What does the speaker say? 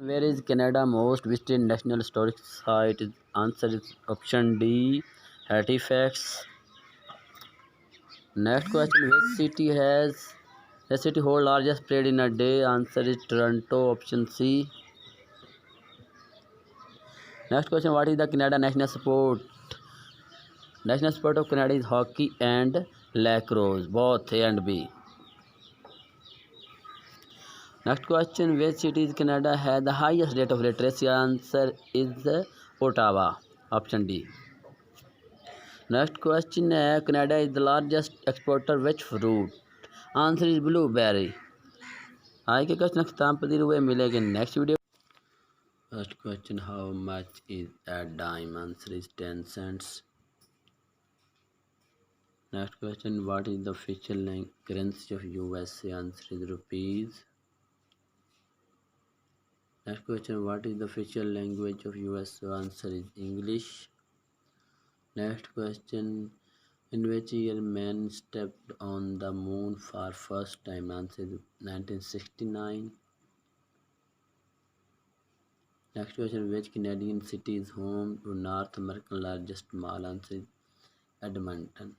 Where is Canada most visited national historic site? Answer is option D, Halifax. Next question, which city hold largest parade in a day? Answer is Toronto, option C. Next question, what is the Canada national sport? National sport of Canada is hockey and lacrosse, both A and B. Next question, which city in Canada has the highest rate of literacy? Answer is Ottawa, option D. Next question, Canada is the largest exporter which fruit? Answer is blueberry. आज के question खत्म पढ़ते हुए मिलेंगे next video. First question, how much is a dime? Answer is 10 cents. Next question, what is the official currency of USA? Answer is rupees. Next question, what is the official language of USA? Answer is English. Next question, in which year man stepped on the moon for first time? Answer is 1969. Next question, which Canadian city is home to North America's largest mall? Answer is Edmonton.